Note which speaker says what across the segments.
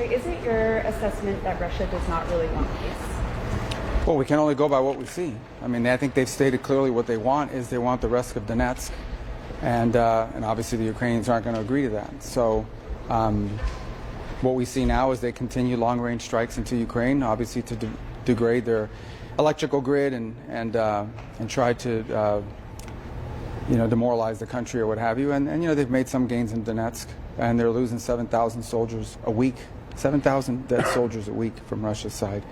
Speaker 1: Secretary, is it your assessment that Russia does not really want peace?
Speaker 2: Well, we can only go by what we see. I mean, I think they've stated clearly what they want is they want the rest of Donetsk, and obviously the Ukrainians aren't going to agree to that. So what we see now is they continue long-range strikes into Ukraine, obviously to degrade their electrical grid and try to demoralize the country or what have you. And they've made some gains in Donetsk, and they're losing 7,000 soldiers a week, 7,000 dead soldiers a week from Russia's side.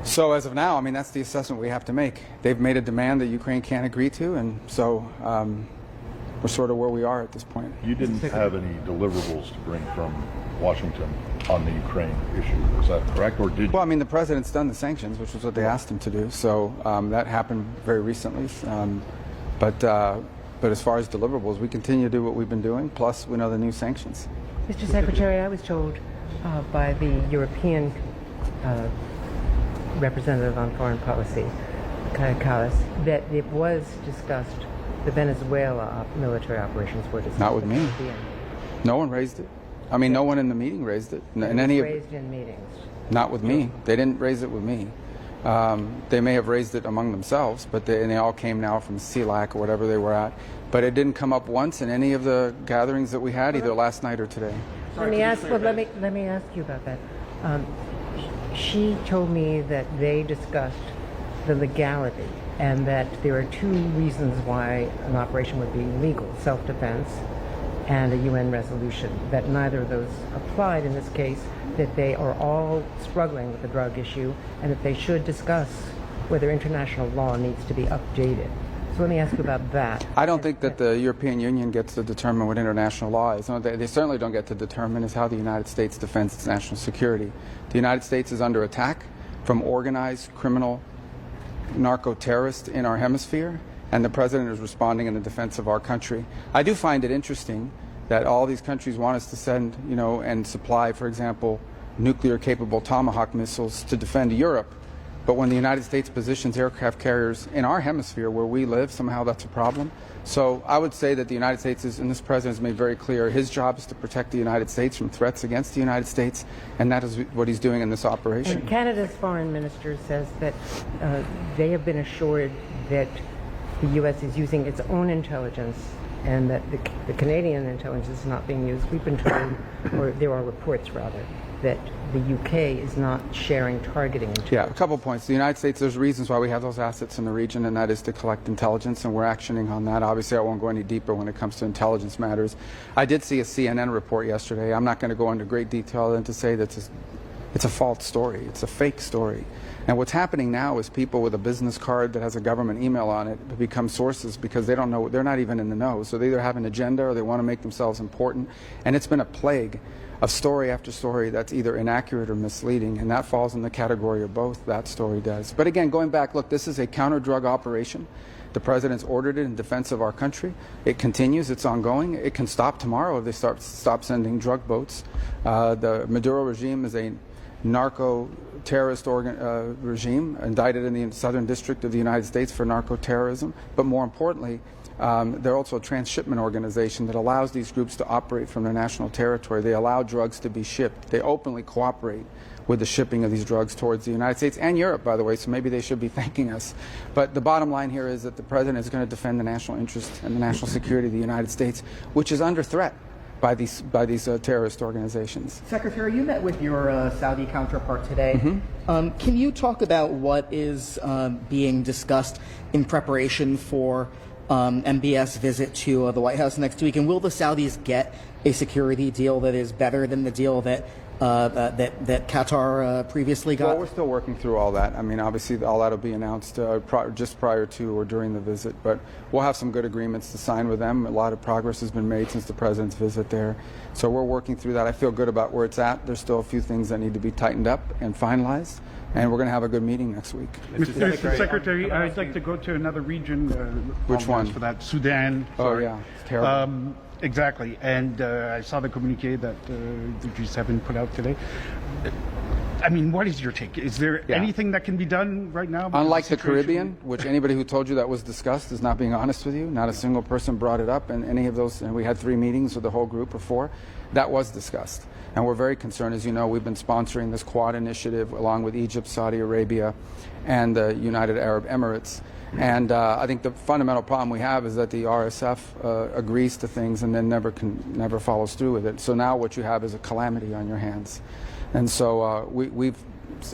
Speaker 2: So as of now, I mean, that's the assessment we have to make. They've made a demand that Ukraine can't agree to, and so we're sort of where we are at this point.
Speaker 3: You didn't have any deliverables to bring from Washington on the Ukraine issue, is that correct, or did you?
Speaker 2: Well, I mean, the president's done the sanctions, which was what they asked him to do, so that happened very recently. But as far as deliverables, we continue to do what we've been doing, plus we know the new sanctions.
Speaker 4: Mr. Secretary, I was told by the European representative on foreign policy, Callas, that it was discussed, the Venezuela military operations were discussed.
Speaker 2: Not with me. No one raised it. I mean, no one in the meeting raised it.
Speaker 4: Raised in meetings.
Speaker 2: Not with me. They didn't raise it with me. They may have raised it among themselves, but they all came now from CELAC or whatever they were at. But it didn't come up once in any of the gatherings that we had, either last night or today.
Speaker 4: Let me ask you about that. She told me that they discussed the legality and that there are two reasons why an operation would be legal: self-defense and a UN resolution. That neither of those applied in this case, that they are all struggling with the drug issue, and that they should discuss whether international law needs to be updated. So let me ask you about that.
Speaker 2: I don't think that the European Union gets to determine what international law is. No, they certainly don't get to determine is how the United States defends its national security. The United States is under attack from organized criminal narco-terrorists in our hemisphere, and the president is responding in the defense of our country. I do find it interesting that all these countries want us to send, and supply, for example, nuclear-capable Tomahawk missiles to defend Europe. But when the United States positions aircraft carriers in our hemisphere where we live, somehow that's a problem. So I would say that the United States is, and this president has made very clear, his job is to protect the United States from threats against the United States, and that is what he's doing in this operation.
Speaker 4: And Canada's foreign minister says that they have been assured that the U.S. is using its own intelligence and that the Canadian intelligence is not being used. We've been told, or there are reports rather, that the UK is not sharing targeting intelligence.
Speaker 2: Yeah, a couple points. The United States, there's reasons why we have those assets in the region, and that is to collect intelligence, and we're actioning on that. Obviously, I won't go any deeper when it comes to intelligence matters. I did see a CNN report yesterday. I'm not going to go into great detail than to say that it's a false story. It's a fake story. And what's happening now is people with a business card that has a government email on it become sources because they don't know, they're not even in the know. So they either have an agenda or they want to make themselves important. And it's been a plague of story after story that's either inaccurate or misleading, and that falls in the category of both. That story does. But again, going back, look, this is a counter-drug operation. The president's ordered it in defense of our country. It continues. It's ongoing. It can stop tomorrow if they stop sending drug boats. The Maduro regime is a narco-terrorist regime indicted in the Southern District of the United States for narco-terrorism. But more importantly, they're also a transshipment organization that allows these groups to operate from their national territory. They allow drugs to be shipped. They openly cooperate with the shipping of these drugs towards the United States and Europe, by the way, so maybe they should be thanking us. But the bottom line here is that the president is going to defend the national interest and the national security of the United States, which is under threat by these terrorist organizations.
Speaker 5: Secretary, you met with your Saudi counterpart today. Mm-hmm. Can you talk about what is being discussed in preparation for MBS visit to the White House next week, and will the Saudis get a security deal that is better than the deal that Qatar previously got?
Speaker 2: Well, we're still working through all that. I mean, obviously, all that will be announced just prior to or during the visit, but we'll have some good agreements to sign with them. A lot of progress has been made since the president's visit there, so we're working through that. I feel good about where it's at. There's still a few things that need to be tightened up and finalized, and we're going to have a good meeting next week.
Speaker 6: Mr. Secretary, I'd like to go to another region.
Speaker 2: Which one?
Speaker 6: For that, Sudan.
Speaker 2: Sorry. Oh, yeah, it's terrible.
Speaker 6: Exactly, and I saw the communique that the G7 put out today. I mean, what is your take? Is there anything that can be done right now?
Speaker 2: Unlike the Caribbean, which anybody who told you that was discussed is not being honest with you. Not a single person brought it up in any of those, and we had 3 meetings with the whole group, or 4. That was discussed. And we're very concerned. As you know, we've been sponsoring this Quad initiative along with Egypt, Saudi Arabia, and the United Arab Emirates. And I think the fundamental problem we have is that the RSF agrees to things and then never follows through with it. So now what you have is a calamity on your hands. And so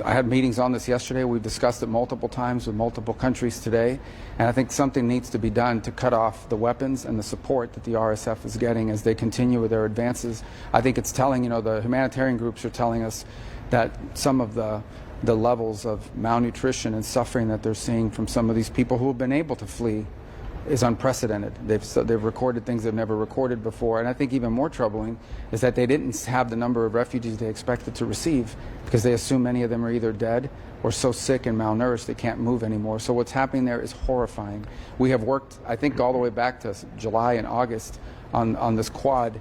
Speaker 2: I had meetings on this yesterday. We've discussed it multiple times with multiple countries today. And I think something needs to be done to cut off the weapons and the support that the RSF is getting as they continue with their advances. I think it's telling, the humanitarian groups are telling us that some of the levels of malnutrition and suffering that they're seeing from some of these people who have been able to flee is unprecedented. They've recorded things they've never recorded before. And I think even more troubling is that they didn't have the number of refugees they expected to receive because they assume many of them are either dead or so sick and malnourished they can't move anymore. So what's happening there is horrifying. We have worked, I think, all the way back to July and August on this Quad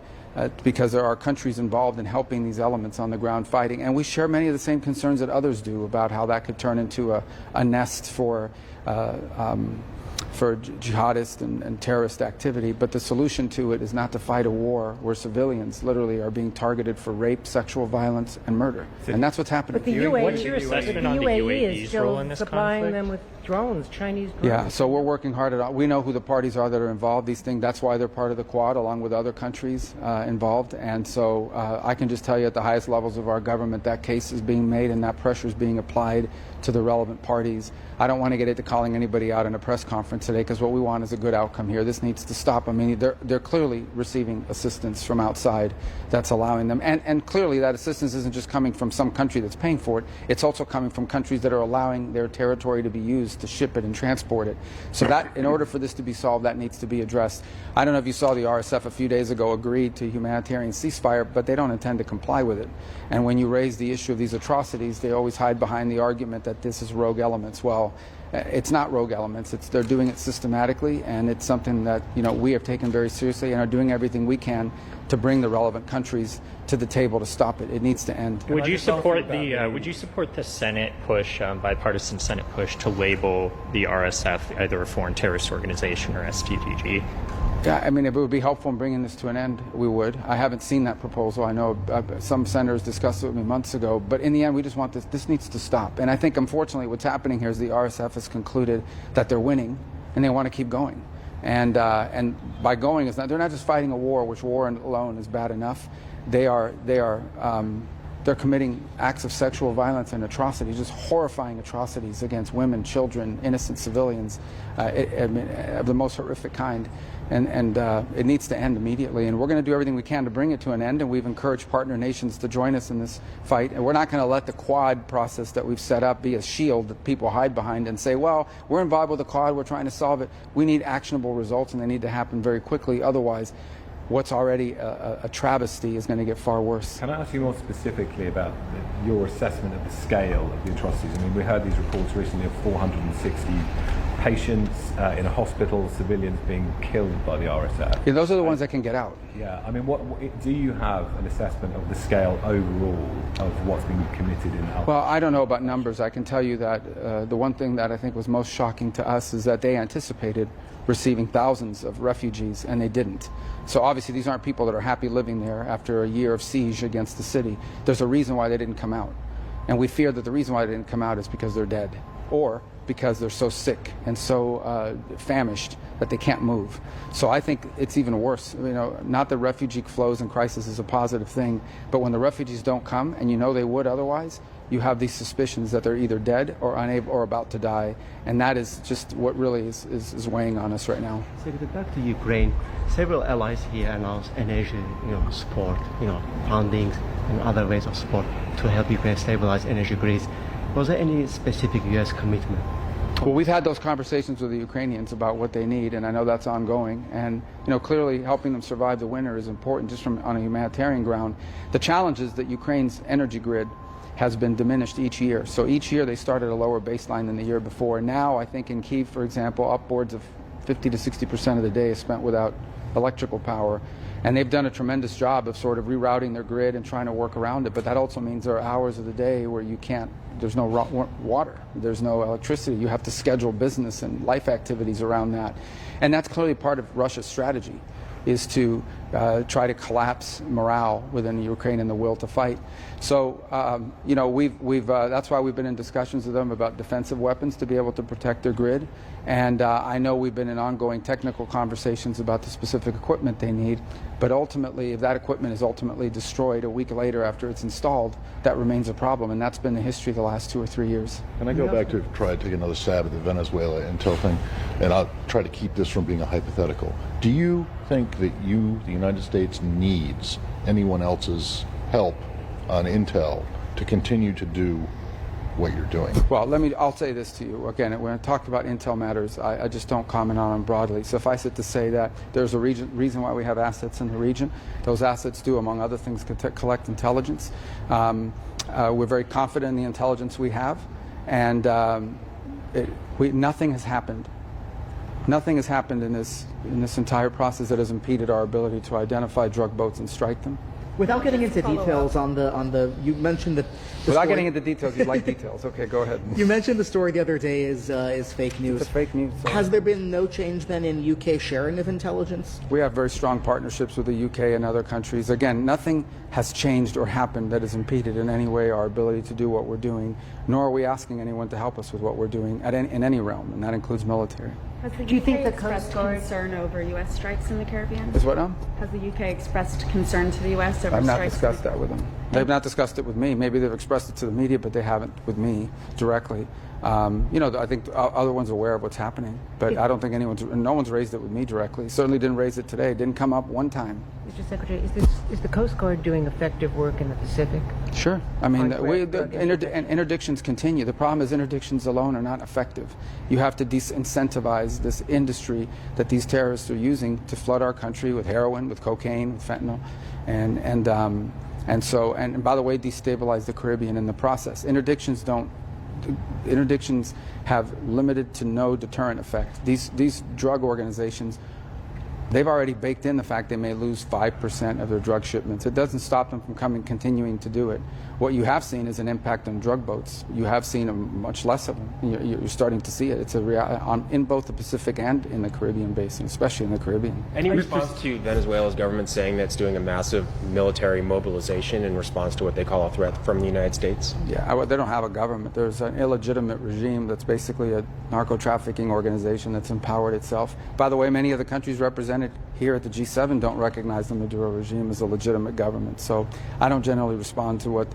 Speaker 2: because there are countries involved in helping these elements on the ground fighting. And we share many of the same concerns that others do about how that could turn into a nest for jihadist and terrorist activity. But the solution to it is not to fight a war where civilians literally are being targeted for rape, sexual violence, and murder. And that's what's happening.
Speaker 4: But the
Speaker 7: What's your assessment on the
Speaker 4: UAE is
Speaker 7: UAE's role
Speaker 4: still
Speaker 7: in this
Speaker 4: supplying
Speaker 7: conflict?
Speaker 4: them with drones, Chinese drones.
Speaker 2: Yeah, so we're working hard at it. We know who the parties are that are involved. These things, that's why they're part of the Quad, along with other countries involved. And so I can just tell you at the highest levels of our government that case is being made and that pressure is being applied to the relevant parties. I don't want to get into calling anybody out in a press conference today because what we want is a good outcome here. This needs to stop. I mean, they're clearly receiving assistance from outside that's allowing them. And clearly that assistance isn't just coming from some country that's paying for it. It's also coming from countries that are allowing their territory to be used to ship it and transport it. So that, in order for this to be solved, that needs to be addressed. I don't know if you saw the RSF a few days ago agreed to humanitarian ceasefire, but they don't intend to comply with it. And when you raise the issue of these atrocities, they always hide behind the argument that this is rogue elements. Well, it's not rogue elements. They're doing it systematically, and it's something that we have taken very seriously and are doing everything we can to bring the relevant countries to the table to stop it. It needs to end.
Speaker 7: Would you support the Senate push, bipartisan Senate push, to label the RSF either a foreign terrorist organization or STDG?
Speaker 2: Yeah, I mean, if it would be helpful in bringing this to an end, we would. I haven't seen that proposal. I know some senators discussed it with me months ago, but in the end, we just want this needs to stop. And I think, unfortunately, what's happening here is the RSF has concluded that they're winning, and they want to keep going. And by going, they're not just fighting a war, which war alone is bad enough. They're committing acts of sexual violence and atrocities, just horrifying atrocities against women, children, innocent civilians, of the most horrific kind. And it needs to end immediately. And we're going to do everything we can to bring it to an end. And we've encouraged partner nations to join us in this fight. And we're not going to let the Quad process that we've set up be a shield that people hide behind and say, well, we're involved with the Quad, we're trying to solve it. We need actionable results, and they need to happen very quickly. Otherwise, what's already a travesty is going to get far worse.
Speaker 8: Can I ask you more specifically about your assessment of the scale of the atrocities? I mean, we heard these reports recently of 460 patients in a hospital, civilians being killed by the RSF.
Speaker 2: Yeah, those are the ones that can get out.
Speaker 8: Yeah, I mean, what do you have an assessment of the scale overall of what's been committed in Al?
Speaker 2: Well, I don't know about numbers. I can tell you that the one thing that I think was most shocking to us is that they anticipated receiving thousands of refugees, and they didn't. So obviously these aren't people that are happy living there after a year of siege against the city. There's a reason why they didn't come out. And we fear that the reason why they didn't come out is because they're dead, or because they're so sick and so famished that they can't move. So I think it's even worse. Not that refugee flows and crisis is a positive thing, but when the refugees don't come, and they would otherwise, you have these suspicions that they're either dead or unable or about to die, and that is just what really is weighing on us right now.
Speaker 9: So back to Ukraine, several allies here announced energy support, funding and other ways of support to help Ukraine stabilize energy grids. Was there any specific U.S. commitment?
Speaker 2: Well, we've had those conversations with the Ukrainians about what they need, and I know that's ongoing. And clearly helping them survive the winter is important just on a humanitarian ground. The challenge is that Ukraine's energy grid has been diminished each year. So each year they start at a lower baseline than the year before. Now, I think in Kyiv, for example, upwards of 50 to 60% of the day is spent without electrical power. And they've done a tremendous job of sort of rerouting their grid and trying to work around it. But that also means there are hours of the day where there's no water, there's no electricity. You have to schedule business and life activities around that. And that's clearly part of Russia's strategy, is to try to collapse morale within Ukraine and the will to fight. So, that's why we've been in discussions with them about defensive weapons to be able to protect their grid. And I know we've been in ongoing technical conversations about the specific equipment they need. But ultimately, if that equipment is ultimately destroyed a week later after it's installed, that remains a problem. And that's been the history of the last 2 or 3 years.
Speaker 3: Can I go back to try to take another stab at the Venezuela intel thing? And I'll try to keep this from being a hypothetical. Do you think that the United States, needs anyone else's help on intel to continue to do what you're doing?
Speaker 2: Well, I'll say this to you. Again, when I talk about intel matters, I just don't comment on them broadly. Suffice it to say that there's a reason why we have assets in the region. Those assets do, among other things, collect intelligence. We're very confident in the intelligence we have, and nothing has happened. Nothing has happened in this entire process that has impeded our ability to identify drug boats and strike them.
Speaker 5: Without getting into details on the you mentioned that.
Speaker 2: Without getting into details, you'd like details. Okay, go ahead.
Speaker 5: You mentioned the story the other day is fake news.
Speaker 2: It's fake news. So.
Speaker 5: Has there been no change then in UK sharing of intelligence?
Speaker 2: We have very strong partnerships with the UK and other countries. Again, nothing has changed or happened that has impeded in any way our ability to do what we're doing, nor are we asking anyone to help us with what we're doing in any realm, and that includes military.
Speaker 1: Has the
Speaker 4: Do you
Speaker 1: UK
Speaker 4: think the
Speaker 1: expressed
Speaker 4: Coast Guard-
Speaker 1: concern over U.S. strikes in the Caribbean?
Speaker 2: Is what now?
Speaker 1: Has the UK expressed concern to the U.S. over
Speaker 2: I've not
Speaker 1: strikes?
Speaker 2: discussed that with them. They've not discussed it with me. Maybe they've expressed it to the media, but they haven't with me directly. I think other ones are aware of what's happening, but I don't think no one's raised it with me directly. Certainly didn't raise it today. It didn't come up one time.
Speaker 4: Mr. Secretary, is the Coast Guard doing effective work in the Pacific?
Speaker 2: Sure. I mean,
Speaker 4: Drug
Speaker 2: interdictions continue. The problem is interdictions alone are not effective. You have to incentivize this industry that these terrorists are using to flood our country with heroin, with cocaine, with fentanyl, and by the way, destabilize the Caribbean in the process. Interdictions have limited to no deterrent effect. These drug organizations, they've already baked in the fact they may lose 5% of their drug shipments. It doesn't stop them from continuing to do it. What you have seen is an impact on drug boats. You have seen much less of them. You're starting to see it. It's in both the Pacific and in the Caribbean basin, especially in the Caribbean.
Speaker 10: Any response to Venezuela's government saying that it's doing a massive military mobilization in response to what they call a threat from the United States?
Speaker 2: Yeah, they don't have a government. There's an illegitimate regime that's basically a narco-trafficking organization that's empowered itself. By the way, many of the countries represented here at the G7 don't recognize the Maduro regime as a legitimate government. So I don't generally respond to what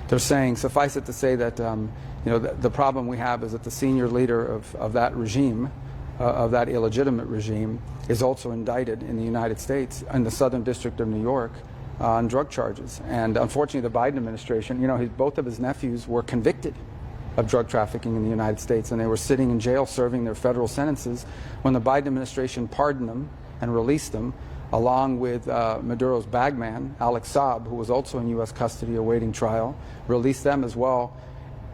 Speaker 2: they're saying. Suffice it to say that the problem we have is that the senior leader of that regime, of that illegitimate regime, is also indicted in the United States in the Southern District of New York on drug charges. And unfortunately, the Biden administration, both of his nephews were convicted of drug trafficking in the United States, and they were sitting in jail serving their federal sentences when the Biden administration pardoned them and released them, along with Maduro's bagman, Alex Saab, who was also in U.S. custody awaiting trial, released them as well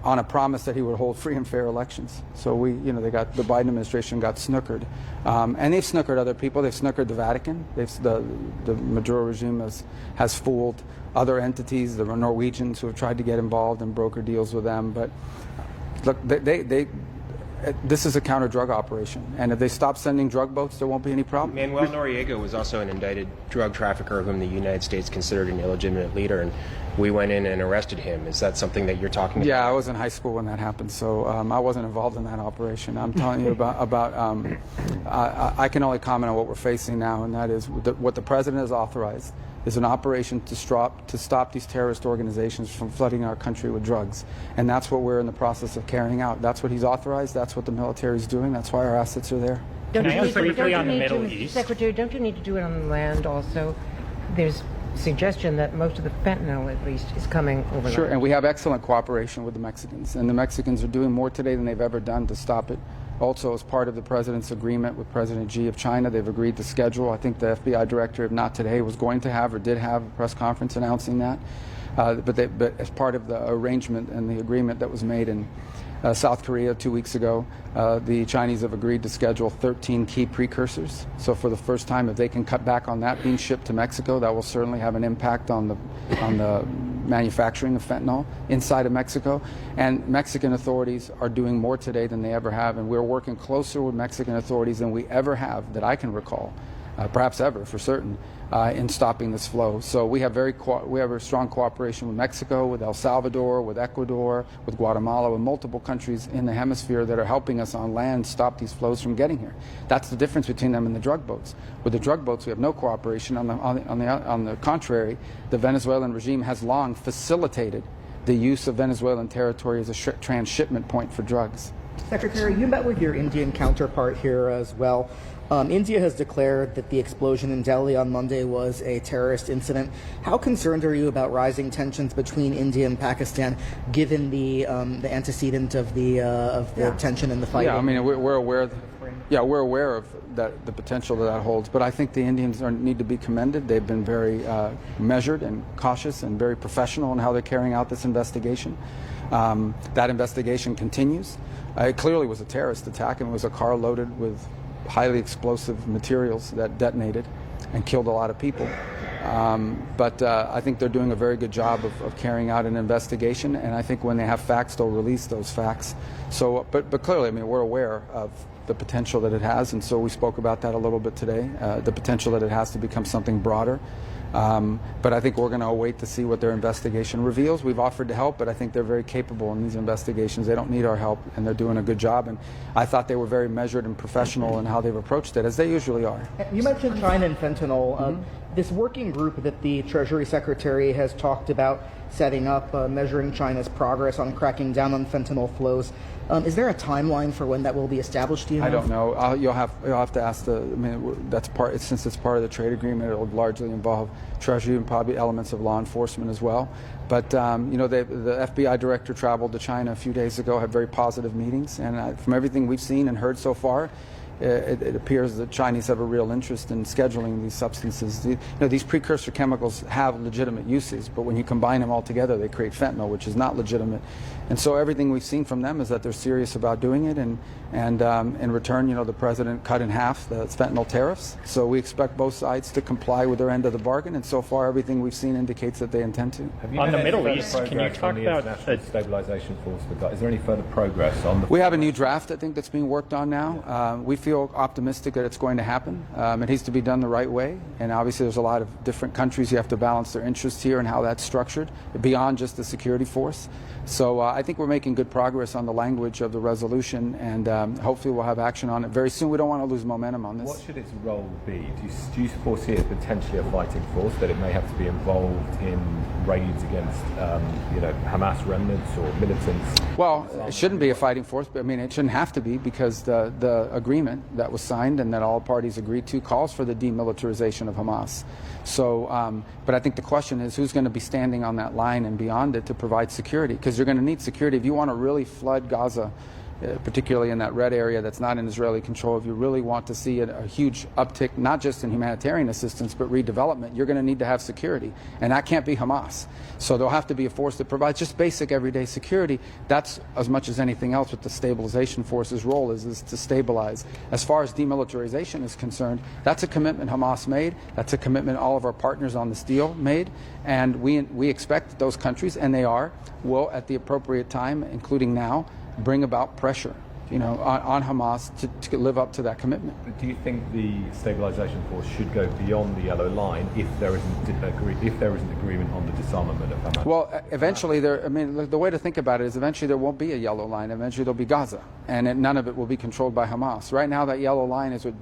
Speaker 2: on a promise that he would hold free and fair elections. So the Biden administration got snookered. And they've snookered other people. They've snookered the Vatican. The Maduro regime has fooled other entities, the Norwegians who have tried to get involved and broker deals with them. But look, this is a counter-drug operation, and if they stop sending drug boats, there won't be any problem.
Speaker 10: Manuel Noriega was also an indicted drug trafficker whom the United States considered an illegitimate leader, and we went in and arrested him. Is that something that you're talking about?
Speaker 2: Yeah, I was in high school when that happened, so I wasn't involved in that operation. I'm telling you about I can only comment on what we're facing now, and that is what the president has authorized is an operation to stop these terrorist organizations from flooding our country with drugs. And that's what we're in the process of carrying out. That's what he's authorized. That's what the military is doing. That's why our assets are there.
Speaker 7: Can I ask briefly on the Middle East?
Speaker 4: Secretary, don't you need to do it on land also? There's suggestion that most of the fentanyl, at least, is coming over.
Speaker 2: Sure, and we have excellent cooperation with the Mexicans. And the Mexicans are doing more today than they've ever done to stop it. Also, as part of the president's agreement with President Xi of China, they've agreed to schedule, I think the FBI director, if not today, was going to have or did have a press conference announcing that. But as part of the arrangement and the agreement that was made in South Korea 2 weeks ago, the Chinese have agreed to schedule 13 key precursors. So for the first time, if they can cut back on that being shipped to Mexico, that will certainly have an impact on the manufacturing of fentanyl inside of Mexico. And Mexican authorities are doing more today than they ever have, and we're working closer with Mexican authorities than we ever have, that I can recall, perhaps ever for certain, in stopping this flow. So we have a strong cooperation with Mexico, with El Salvador, with Ecuador, with Guatemala, with multiple countries in the hemisphere that are helping us on land stop these flows from getting here. That's the difference between them and the drug boats. With the drug boats, we have no cooperation. On the contrary, the Venezuelan regime has long facilitated the use of Venezuelan territory as a transshipment point for drugs.
Speaker 5: Secretary, you met with your Indian counterpart here as well. India has declared that the explosion in Delhi on Monday was a terrorist incident. How concerned are you about rising tensions between India and Pakistan, given the antecedent of the tension and the fighting?
Speaker 2: Yeah, I mean, we're aware. We're aware of the potential that holds. But I think the Indians need to be commended. They've been very measured and cautious and very professional in how they're carrying out this investigation. That investigation continues. It clearly was a terrorist attack, and it was a car loaded with highly explosive materials that detonated and killed a lot of people. But I think they're doing a very good job of carrying out an investigation, and I think when they have facts, they'll release those facts. So, but clearly, I mean, we're aware of the potential that it has, and so we spoke about that a little bit today, the potential that it has to become something broader. But I think we're going to wait to see what their investigation reveals. We've offered to help, but I think they're very capable in these investigations. They don't need our help, and they're doing a good job. And I thought they were very measured and professional in how they've approached it, as they usually are.
Speaker 5: You mentioned China and fentanyl. This working group that the Treasury Secretary has talked about setting up, measuring China's progress on cracking down on fentanyl flows. Is there a timeline for when that will be established? Do you know?
Speaker 2: I don't know. You'll have to ask the. I mean, that's part. Since it's part of the trade agreement, it'll largely involve Treasury and probably elements of law enforcement as well. But the FBI director traveled to China a few days ago, had very positive meetings, and from everything we've seen and heard so far, it appears that Chinese have a real interest in scheduling these substances. These precursor chemicals have legitimate uses, but when you combine them all together, they create fentanyl, which is not legitimate. And so everything we've seen from them is that they're serious about doing it, and in return, the president cut in half the fentanyl tariffs. So we expect both sides to comply with their end of the bargain, and so far everything we've seen indicates that they intend to.
Speaker 7: On the Middle East, can you talk about
Speaker 8: the stabilization force for Gaza? Is there any further progress on the?
Speaker 2: We have a new draft, I think, that's being worked on now. We feel optimistic that it's going to happen. It needs to be done the right way, and obviously there's a lot of different countries. You have to balance their interests here and how that's structured beyond just the security force. So I think we're making good progress on the language of the resolution, and hopefully we'll have action on it very soon. We don't want to lose momentum on this.
Speaker 8: What should its role be? Do you foresee it potentially a fighting force, that it may have to be involved in raids against Hamas remnants or militants?
Speaker 2: Well, it shouldn't be a fighting force, but I mean it shouldn't have to be, because the agreement that was signed and that all parties agreed to calls for the demilitarization of Hamas. So, but I think the question is who's going to be standing on that line and beyond it to provide security, because you're going to need security if you want to really flood Gaza, particularly in that red area that's not in Israeli control. If you really want to see a huge uptick, not just in humanitarian assistance, but redevelopment, you're going to need to have security. And that can't be Hamas. So there'll have to be a force that provides just basic everyday security. That's as much as anything else what the stabilization force's role is to stabilize. As far as demilitarization is concerned, that's a commitment Hamas made. That's a commitment all of our partners on this deal made. And we expect that those countries, and they will at the appropriate time, including now, bring about pressure, on Hamas to live up to that commitment.
Speaker 8: But do you think the stabilization force should go beyond the yellow line if there isn't agreement on the disarmament of Hamas?
Speaker 2: Well, eventually the way to think about it is eventually there won't be a yellow line. Eventually there'll be Gaza, and none of it will be controlled by Hamas. Right now, that yellow line is what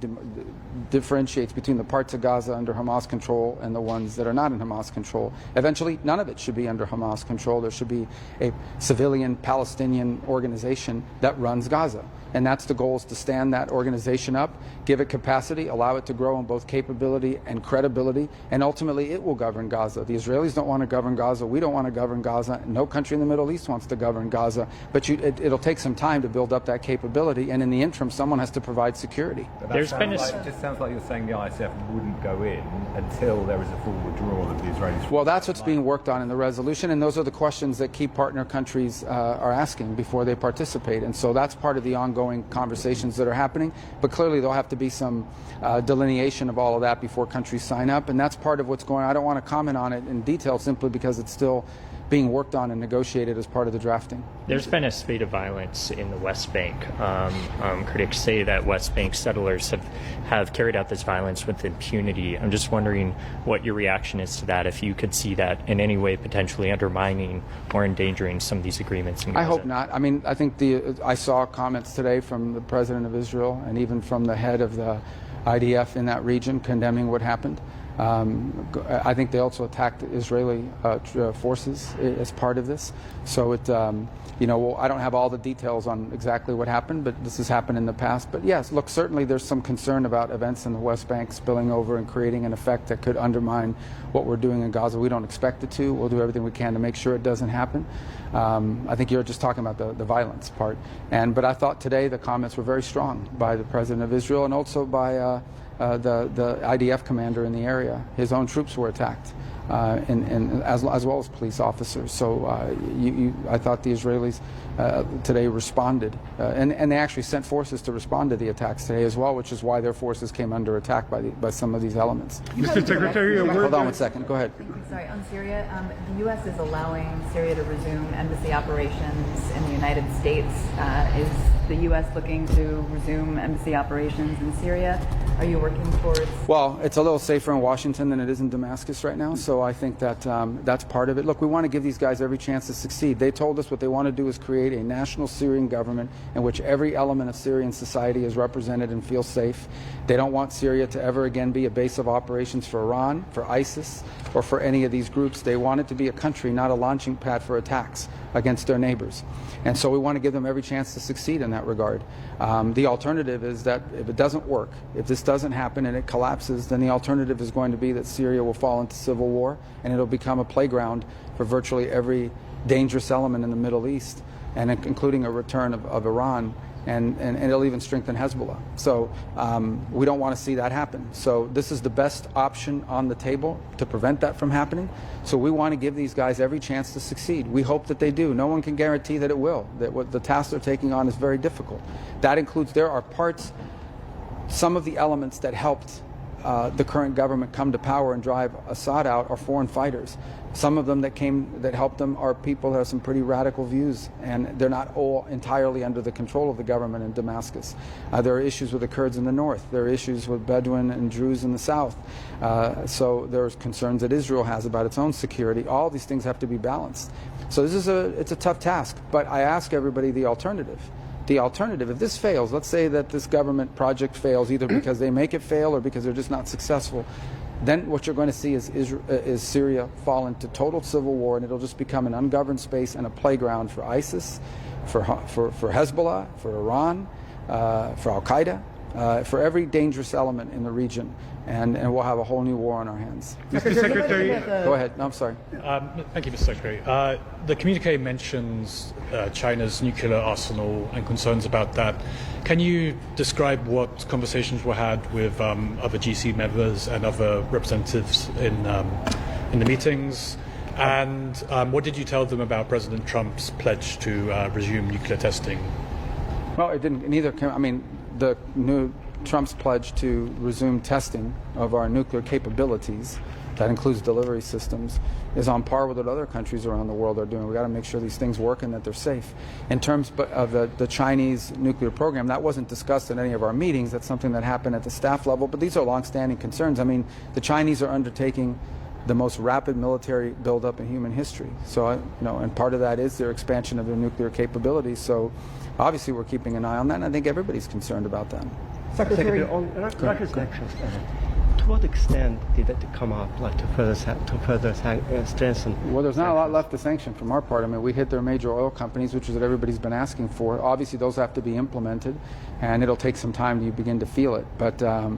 Speaker 2: differentiates between the parts of Gaza under Hamas control and the ones that are not in Hamas control. Eventually, none of it should be under Hamas control. There should be a civilian Palestinian organization that runs Gaza. And that's the goal, is to stand that organization up, give it capacity, allow it to grow in both capability and credibility, and ultimately it will govern Gaza. The Israelis don't want to govern Gaza. We don't want to govern Gaza. No country in the Middle East wants to govern Gaza. But it'll take some time to build up that capability, and in the interim, someone has to provide security.
Speaker 8: It just sounds like you're saying the ISF wouldn't go in until there is a full withdrawal of the Israelis.
Speaker 2: Well, that's what's being worked on in the resolution, and those are the questions that key partner countries are asking before they participate. And so that's part of the ongoing conversations that are happening, but clearly there'll have to be some delineation of all of that before countries sign up, and that's part of what's going on. I don't want to comment on it in detail simply because it's still being worked on and negotiated as part of the drafting.
Speaker 7: There's been a spate of violence in the West Bank. Critics say that West Bank settlers have carried out this violence with impunity. I'm just wondering what your reaction is to that, if you could see that in any way potentially undermining or endangering some of these agreements in Gaza.
Speaker 2: I hope not. I mean, I think I saw comments today from the President of Israel and even from the head of the IDF in that region condemning what happened. I think they also attacked Israeli forces as part of this. So it, I don't have all the details on exactly what happened, but this has happened in the past. But yes, look, certainly there's some concern about events in the West Bank spilling over and creating an effect that could undermine what we're doing in Gaza. We don't expect it to. We'll do everything we can to make sure it doesn't happen. I think you're just talking about the violence part. But I thought today the comments were very strong by the President of Israel and also by the IDF commander in the area. His own troops were attacked, as well as police officers. So I thought the Israelis today responded, and they actually sent forces to respond to the attacks today as well, which is why their forces came under attack by some of these elements.
Speaker 6: Mr. Secretary,
Speaker 2: hold on one second. Go ahead.
Speaker 1: Sorry, on Syria, the U.S. is allowing Syria to resume embassy operations in the United States. Is the U.S. looking to resume embassy operations in Syria? Are you working towards?
Speaker 2: Well, it's a little safer in Washington than it is in Damascus right now, so I think that that's part of it. Look, we want to give these guys every chance to succeed. They told us what they want to do is create a national Syrian government in which every element of Syrian society is represented and feels safe. They don't want Syria to ever again be a base of operations for Iran, for ISIS, or for any of these groups. They want it to be a country, not a launching pad for attacks against their neighbors. And so we want to give them every chance to succeed in that regard. The alternative is that if it doesn't work, if this doesn't happen and it collapses, then the alternative is going to be that Syria will fall into civil war and it'll become a playground for virtually every dangerous element in the Middle East, and including a return of Iran, and it'll even strengthen Hezbollah. So we don't want to see that happen. So this is the best option on the table to prevent that from happening. So we want to give these guys every chance to succeed. We hope that they do. No one can guarantee that it will, that what the task they're taking on is very difficult. That includes, there are parts, some of the elements that helped the current government come to power and drive Assad out are foreign fighters. Some of them that helped them are people that have some pretty radical views, and they're not all entirely under the control of the government in Damascus. There are issues with the Kurds in the north. There are issues with Bedouin and Druze in the south. So there's concerns that Israel has about its own security. All these things have to be balanced. So it's a tough task, but I ask everybody the alternative. The alternative, if this fails, let's say that this government project fails either because they make it fail or because they're just not successful, then what you're going to see is Syria fall into total civil war, and it'll just become an ungoverned space and a playground for ISIS, for Hezbollah, for Iran, for Al-Qaeda, for every dangerous element in the region. And we'll have a whole new war on our hands.
Speaker 6: Mr. Secretary.
Speaker 2: Go ahead. No, I'm sorry.
Speaker 11: Thank you, Mr. Secretary. The communique mentions China's nuclear arsenal and concerns about that. Can you describe what conversations were had with other GC members and other representatives in the meetings? And what did you tell them about President Trump's pledge to resume nuclear testing?
Speaker 2: Well, it didn't. Neither. I mean, the new Trump's pledge to resume testing of our nuclear capabilities, that includes delivery systems, is on par with what other countries around the world are doing. We've got to make sure these things work and that they're safe. In terms of the Chinese nuclear program, that wasn't discussed in any of our meetings. That's something that happened at the staff level, but these are longstanding concerns. I mean, the Chinese are undertaking the most rapid military buildup in human history. So, and part of that is their expansion of their nuclear capabilities. So, obviously, we're keeping an eye on that, and I think everybody's concerned about that.
Speaker 9: Secretary, on Russia's sanctions, to what extent did it come up, like to further strengthen?
Speaker 2: Well, there's not a lot left to sanction from our part. I mean, we hit their major oil companies, which is what everybody's been asking for. Obviously, those have to be implemented, and it'll take some time to begin to feel it. But, I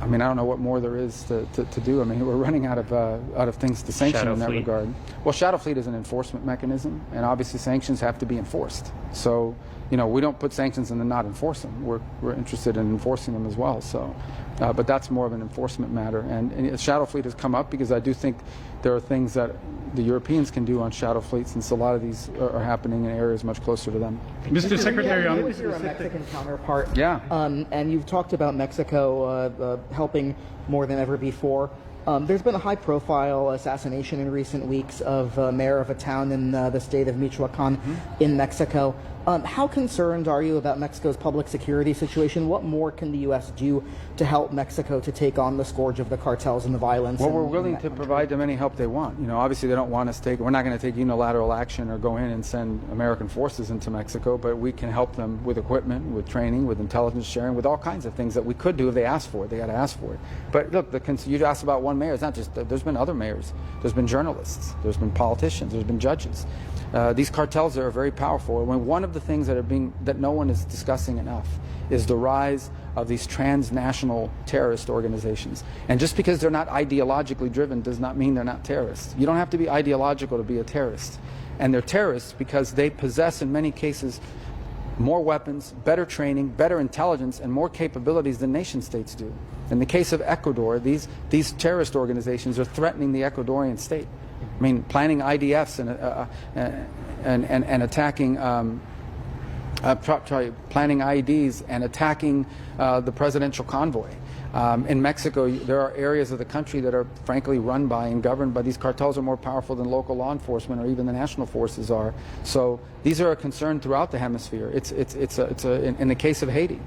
Speaker 2: mean, I don't know what more there is to do. I mean, we're running out of things to sanction
Speaker 7: Shadow
Speaker 2: in that
Speaker 7: Fleet.
Speaker 2: regard. Well, Shadow Fleet is an enforcement mechanism, and obviously sanctions have to be enforced. So, we don't put sanctions and then not enforce them. We're interested in enforcing them as well. So, but that's more of an enforcement matter. And Shadow Fleet has come up because I do think there are things that the Europeans can do on Shadow Fleet, since a lot of these are happening in areas much closer to them.
Speaker 6: Mr. Secretary,
Speaker 5: You're a Mexican counterpart.
Speaker 2: Yeah.
Speaker 5: And you've talked about Mexico helping more than ever before. There's been a high-profile assassination in recent weeks of a mayor of a town in the state of Michoacan in Mexico. How concerned are you about Mexico's public security situation? What more can the U.S. do to help Mexico to take on the scourge of the cartels and the violence?
Speaker 2: Well, we're willing to provide them any help they want. You know, obviously they don't want us we're not going to take unilateral action or go in and send American forces into Mexico, but we can help them with equipment, with training, with intelligence sharing, with all kinds of things that we could do if they ask for it. They got to ask for it. But look, you asked about one mayor. It's not just, there's been other mayors. There's been journalists. There's been politicians. There's been judges. These cartels are very powerful. And one of the things that no one is discussing enough is the rise of these transnational terrorist organizations. And just because they're not ideologically driven does not mean they're not terrorists. You don't have to be ideological to be a terrorist. And they're terrorists because they possess, in many cases, more weapons, better training, better intelligence, and more capabilities than nation states do. In the case of Ecuador, these terrorist organizations are threatening the Ecuadorian state. I mean, planning IDFs and attacking, planning IEDs and attacking the presidential convoy. In Mexico, there are areas of the country that are frankly run by and governed by these cartels are more powerful than local law enforcement or even the national forces are. So these are a concern throughout the hemisphere. In the case of Haiti,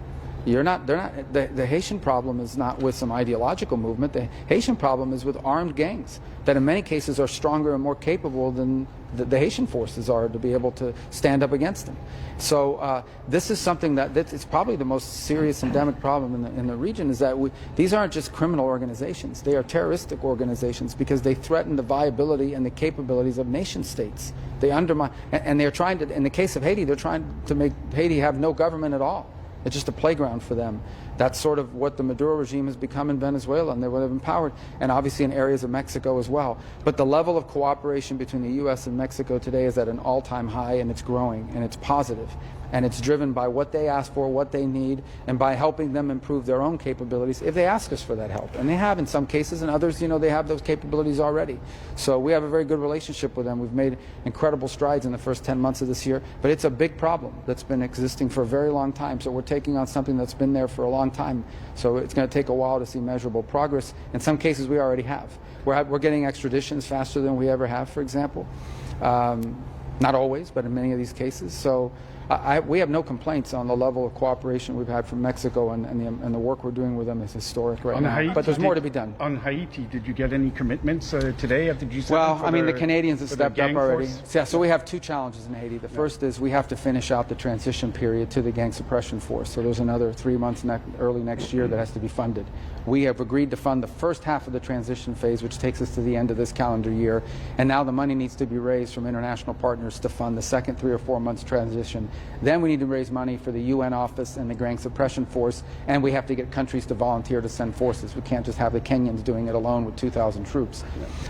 Speaker 2: the Haitian problem is not with some ideological movement. The Haitian problem is with armed gangs that in many cases are stronger and more capable than the Haitian forces are to be able to stand up against them. So this is something that it's probably the most serious endemic problem in the region, is that these aren't just criminal organizations. They are terroristic organizations because they threaten the viability and the capabilities of nation states. They undermine, and they're trying to, in the case of Haiti, they're trying to make Haiti have no government at all. It's just a playground for them. That's sort of what the Maduro regime has become in Venezuela, and they would have empowered, and obviously in areas of Mexico as well. But the level of cooperation between the U.S. and Mexico today is at an all-time high, and it's growing, and it's positive. And it's driven by what they ask for, what they need, and by helping them improve their own capabilities if they ask us for that help. And they have in some cases, and others, they have those capabilities already. So we have a very good relationship with them. We've made incredible strides in the first 10 months of this year, but it's a big problem that's been existing for a very long time. So we're taking on something that's been there for a long time. So it's going to take a while to see measurable progress. In some cases, we already have. We're getting extraditions faster than we ever have, for example. Not always, but in many of these cases. So we have no complaints on the level of cooperation we've had from Mexico, and the work we're doing with them is historic right now.
Speaker 6: Haiti,
Speaker 2: but there's more to be done.
Speaker 6: On Haiti, did you get any commitments today at the G7?
Speaker 2: Well, the Canadians have stepped up already. Yeah, so we have two challenges in Haiti. The first is we have to finish out the transition period to the gang suppression force. So there's another 3 months early next year that has to be funded. We have agreed to fund the first half of the transition phase, which takes us to the end of this calendar year. And now the money needs to be raised from international partners to fund the second 3 or 4 months transition. Then we need to raise money for the UN office and the gang suppression force, and we have to get countries to volunteer to send forces. We can't just have the Kenyans doing it alone with 2,000 troops.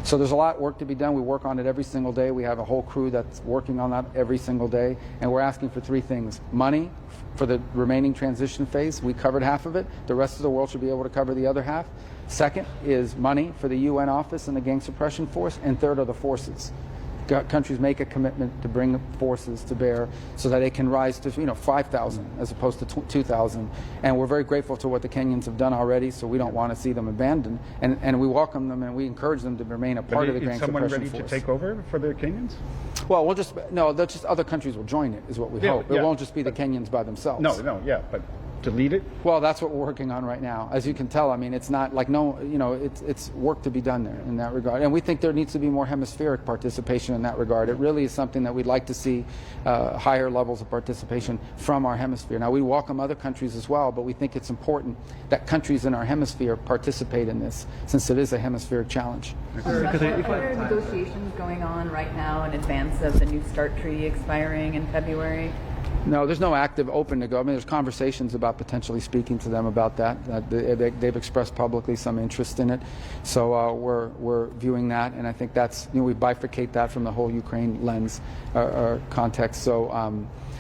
Speaker 2: So there's a lot of work to be done. We work on it every single day. We have a whole crew that's working on that every single day, and we're asking for 3 things. Money for the remaining transition phase. We covered half of it. The rest of the world should be able to cover the other half. Second is money for the UN office and the gang suppression force, and third are the forces. Countries make a commitment to bring forces to bear so that they can rise to 5,000 as opposed to 2,000. And we're very grateful to what the Kenyans have done already, so we don't want to see them abandoned. And we welcome them and we encourage them to remain a part of the gang suppression force.
Speaker 6: Is someone ready to take over for the Kenyans?
Speaker 2: Well, other countries will join it, is what we hope. It won't just be the Kenyans by themselves.
Speaker 6: But to lead it?
Speaker 2: Well, that's what we're working on right now. As you can tell, it's not like it's work to be done there in that regard. And we think there needs to be more hemispheric participation in that regard. It really is something that we'd like to see higher levels of participation from our hemisphere. Now, we welcome other countries as well, but we think it's important that countries in our hemisphere participate in this, since it is a hemispheric challenge.
Speaker 1: Are there negotiations going on right now in advance of the New START treaty expiring in February?
Speaker 2: No, there's no active open negotiation. There's conversations about potentially speaking to them about that. They've expressed publicly some interest in it. So we're viewing that, and I think that's, we bifurcate that from the whole Ukraine lens or context. So,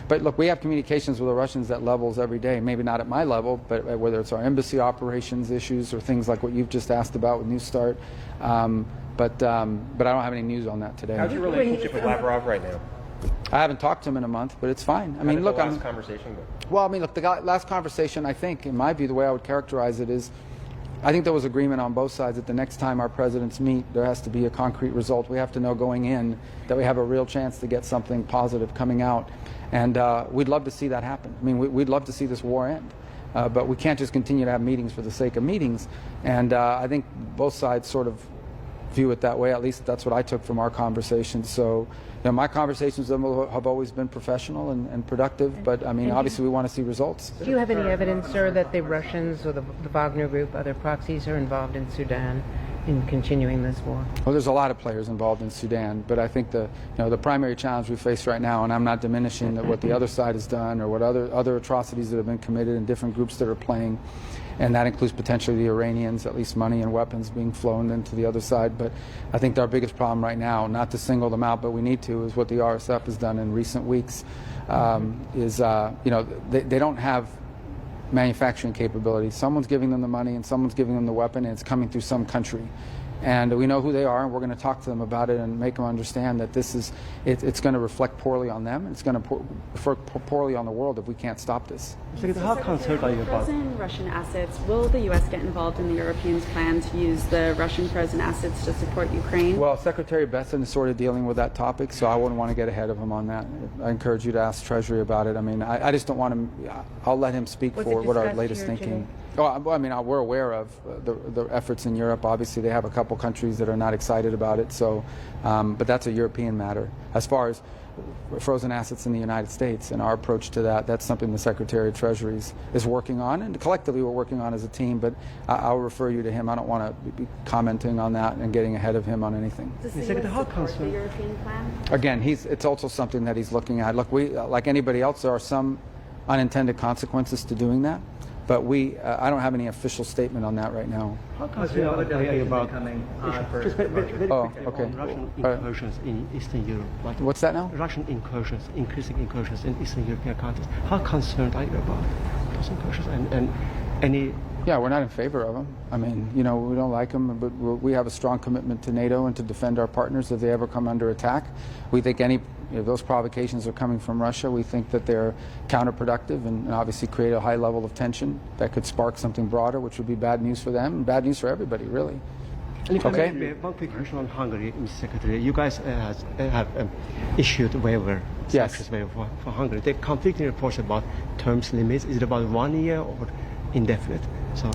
Speaker 2: but look, we have communications with the Russians at levels every day, maybe not at my level, but whether it's our embassy operations issues or things like what you've just asked about with New START. But I don't have any news on that today.
Speaker 10: How's your relationship with Lavrov right now?
Speaker 2: I haven't talked to him in a month, but it's fine.
Speaker 10: How did the last conversation go?
Speaker 2: Well, the last conversation, I think, in my view, the way I would characterize it is I think there was agreement on both sides that the next time our presidents meet, there has to be a concrete result. We have to know going in that we have a real chance to get something positive coming out. And we'd love to see that happen. I mean, we'd love to see this war end. But we can't just continue to have meetings for the sake of meetings. And I think both sides sort of view it that way. At least that's what I took from our conversations. So, my conversations with them have always been professional and productive. But I mean, obviously, we want to see results.
Speaker 4: Do you have any evidence, sir, that the Russians or the Wagner Group, other proxies, are involved in Sudan in continuing this war?
Speaker 2: Well, there's a lot of players involved in Sudan, but I think the primary challenge we face right now, and I'm not diminishing that what the other side has done or what other atrocities that have been committed in different groups that are playing, and that includes potentially the Iranians, at least money and weapons being flown into the other side. But I think our biggest problem right now, not to single them out, but we need to, is what the RSF has done in recent weeks. They don't have manufacturing capability. Someone's giving them the money and someone's giving them the weapon, and it's coming through some country. And we know who they are, and we're going to talk to them about it and make them understand that it's going to reflect poorly on them, and it's going to reflect poorly on the world if we can't stop this.
Speaker 9: How concerned are you about
Speaker 12: frozen Russian assets? Will the U.S. get involved in the Europeans' plan to use the Russian frozen assets to support Ukraine?
Speaker 2: Well, Secretary Besson is sort of dealing with that topic, so I wouldn't want to get ahead of him on that. I encourage you to ask Treasury about it. I mean, I just don't want to. I'll let him speak for what our latest thinking. Oh, I mean, we're aware of the efforts in Europe. Obviously, they have a couple countries that are not excited about it. So, but that's a European matter. As far as frozen assets in the United States and our approach to that, that's something the Secretary of Treasury is working on, and collectively we're working on as a team. But I'll refer you to him. I don't want to be commenting on that and getting ahead of him on anything.
Speaker 12: Does the U.S. support the European plan?
Speaker 2: Again, it's also something that he's looking at. Look, we like anybody else, there are some unintended consequences to doing that. But I don't have any official statement on that right now.
Speaker 9: How concerned are you about Russian incursions in Eastern Europe?
Speaker 2: What's that now?
Speaker 9: Russian incursions, increasing incursions in Eastern European countries. How concerned are you about those incursions and any?
Speaker 2: Yeah, we're not in favor of them. I mean, we don't like them, but we have a strong commitment to NATO and to defend our partners if they ever come under attack. We think if those provocations are coming from Russia, we think that they're counterproductive and obviously create a high level of tension that could spark something broader, which would be bad news for them and bad news for everybody, really.
Speaker 9: Okay. One quick question on Hungary, Mr. Secretary. You guys have issued a waiver, sanctions waiver for Hungary. There are conflicting reports about terms limits. Is it about 1 year or indefinite?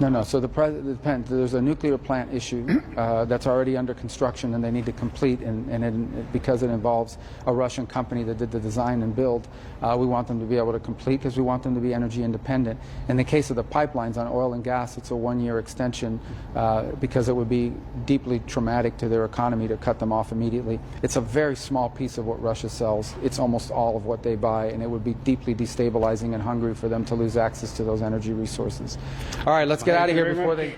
Speaker 2: No. So there's a nuclear plant issue that's already under construction, and they need to complete. And because it involves a Russian company that did the design and build, we want them to be able to complete because we want them to be energy independent. In the case of the pipelines on oil and gas, it's a 1-year extension because it would be deeply traumatic to their economy to cut them off immediately. It's a very small piece of what Russia sells. It's almost all of what they buy, and it would be deeply destabilizing in Hungary for them to lose access to those energy resources. All right, let's get out of here before they...